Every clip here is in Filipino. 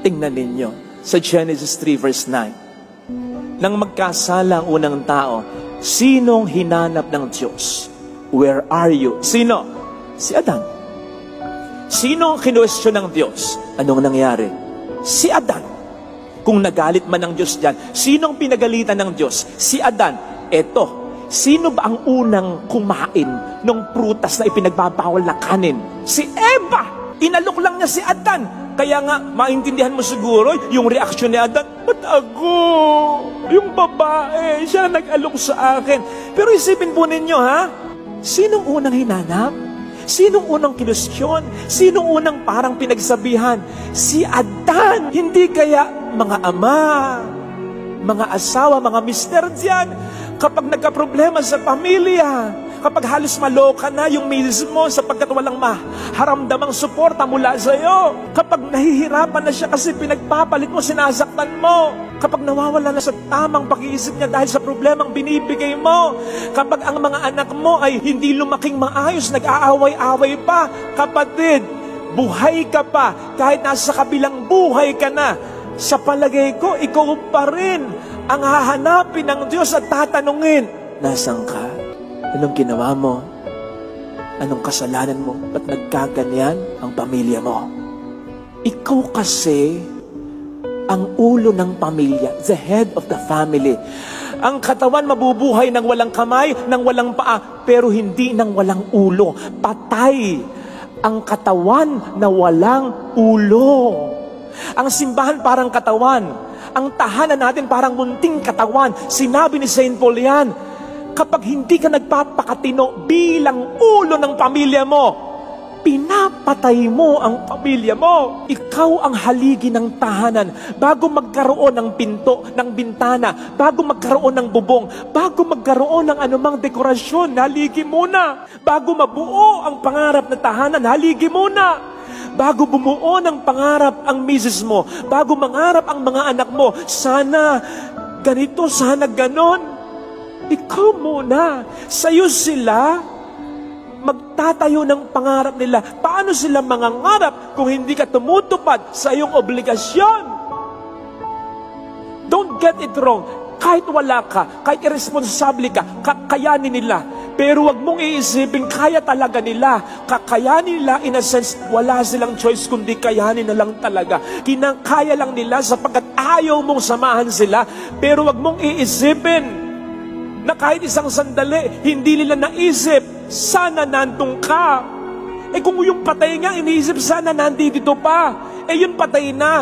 Tingnan ninyo sa Genesis 3 verse 9. Nang magkasala ang unang tao, sinong hinanap ng Diyos? Where are you? Sino? Si Adan. Sino ang kinuwestiyon ng Diyos? Anong nangyari? Si Adan. Kung nagalit man ng Diyos dyan, sinong pinagalitan ng Diyos? Si Adan. Eto, sino ba ang unang kumain ng prutas na ipinagbabawal na kanin? Si Eva. Inalok lang niya si Adan. Kaya nga, maintindihan mo siguro yung reaksyon ni Adan. Ba't ako? Yung babae, siya nag-alok sa akin. Pero isipin po ninyo, ha? Sinong unang hinanap? Sinong unang kinustyon? Sinong unang parang pinagsabihan? Si Adan. Hindi kaya mga ama, mga asawa, mga mister dyan, kapag nagka-problema sa pamilya, kapag halos maloka na yung misis mo sapagkat walang maharamdamang suporta mula sa iyo, kapag nahihirapan na siya kasi pinagpapalit mo, sinasaktan mo, kapag nawawala na sa tamang pag-iisip niya dahil sa problemang binibigay mo, kapag ang mga anak mo ay hindi lumaking maayos, nag-aaway-away pa, kapatid, buhay ka pa, kahit nasa kabilang buhay ka na, sa palagay ko, ikaw pa rin ang hahanapin ng Diyos at tatanungin, nasaan ka? Anong ginawa mo? Anong kasalanan mo? Ba't nagkaganyan ang pamilya mo? Ikaw kasi ang ulo ng pamilya, the head of the family. Ang katawan mabubuhay ng walang kamay, ng walang paa, pero hindi ng walang ulo. Patay ang katawan na walang ulo. Ang simbahan parang katawan. Ang tahanan natin parang munting katawan. Sinabi ni St. Paul yan, kapag hindi ka nagpapakatino bilang ulo ng pamilya mo, pinapatay mo ang pamilya mo. Ikaw ang haligi ng tahanan. Bago magkaroon ng pinto, ng bintana, bago magkaroon ng bubong, bago magkaroon ng anumang dekorasyon, haligi muna. Bago mabuo ang pangarap na tahanan, haligi muna. Bago bumuo ng pangarap ang misis mo, bago mangarap ang mga anak mo, sana ganito, sana ganon, ikaw muna. Sa'yo sila magtatayo ng pangarap nila. Paano sila mangangarap kung hindi ka tumutupad sa iyong obligasyon? Don't get it wrong. Kahit wala ka, kahit irresponsable ka, kakayanin nila. Pero wag mong iisipin, kaya talaga nila. Kakayanin nila, in a sense, wala silang choice kundi kayanin na lang talaga. Kinakaya lang nila sapagkat ayaw mong samahan sila. Pero wag mong iisipin na kahit isang sandali, hindi nila naisip, sana nandun ka. Eh kung yung patay nga, iniisip sana nandito pa. Eh yun patay na.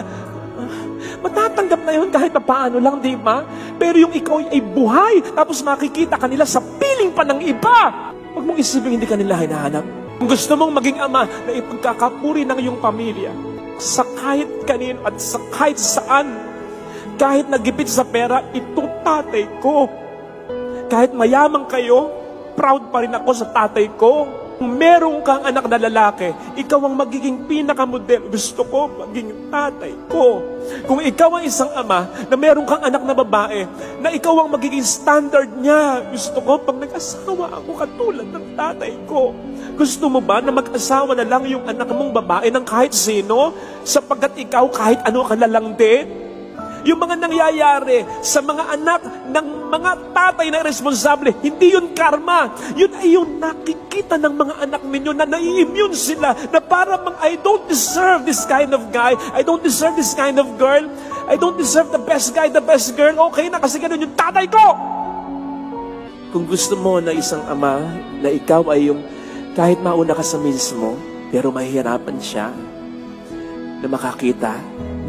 Matatanggap na yun kahit paano lang, di ba? Pero yung ikaw ay buhay, tapos makikita kanila sa piling pa ng iba. Huwag mong isipin hindi kanila hinahanap. Kung gusto mong maging ama na ipagkakapuri ng iyong pamilya, sa kahit kanino at sa kahit saan, kahit nagipit sa pera, ito tatay ko. Kahit mayaman kayo, proud pa rin ako sa tatay ko. Kung meron kang anak na lalaki, ikaw ang magiging pinakamodel. Gusto ko maging tatay ko. Kung ikaw ang isang ama na meron kang anak na babae, na ikaw ang magiging standard niya. Gusto ko pag nag-asawa ako katulad ng tatay ko. Gusto mo ba na mag-asawa na lang yung anak mong babae ng kahit sino? Sapagkat ikaw kahit ano ka na lang din? Yung mga nangyayari sa mga anak ng mga tatay na responsable, hindi yun karma. Yun ay yung nakikita ng mga anak ninyo na nai-immune sila na parang I don't deserve this kind of guy. I don't deserve this kind of girl. I don't deserve the best guy, the best girl. Okay na kasi ganun yung tatay ko. Kung gusto mo na isang ama, na ikaw ay yung kahit mauna ka sa misis mo, pero mahihirapan siya na makakita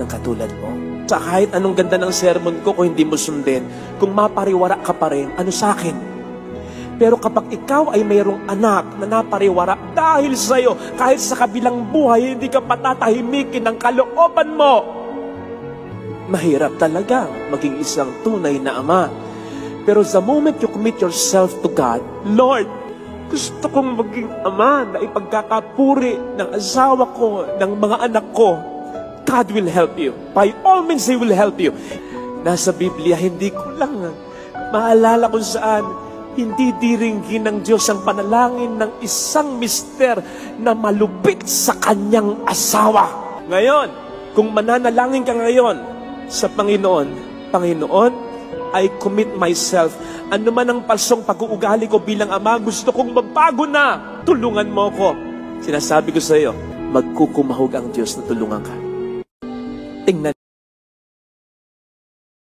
ng katulad mo. Sa kahit anong ganda ng sermon ko, kung hindi mo sundin, kung mapariwara ka pa rin, ano sa akin? Pero kapag ikaw ay mayroong anak na napariwara dahil sa'yo, kahit sa kabilang buhay, hindi ka patatahimikin ng kalooban mo, mahirap talaga maging isang tunay na ama. Pero the moment you commit yourself to God, Lord, gusto kong maging ama na ipagkakapuri ng asawa ko, ng mga anak ko, God will help you. By all means, He will help you. Nasa Biblia, hindi ko lang maalala kung saan hindi diringgin ng Diyos ang panalangin ng isang mister na malupit sa kanyang asawa. Ngayon, Kung mananalangin ka ngayon sa Panginoon, Panginoon, I commit myself. Ano man ang palsong pag-uugali ko bilang ama, gusto kong magbago na. Tulungan mo ko. Sinasabi ko sa iyo, magkukumahog ang Diyos na tulungan ka. Tingnan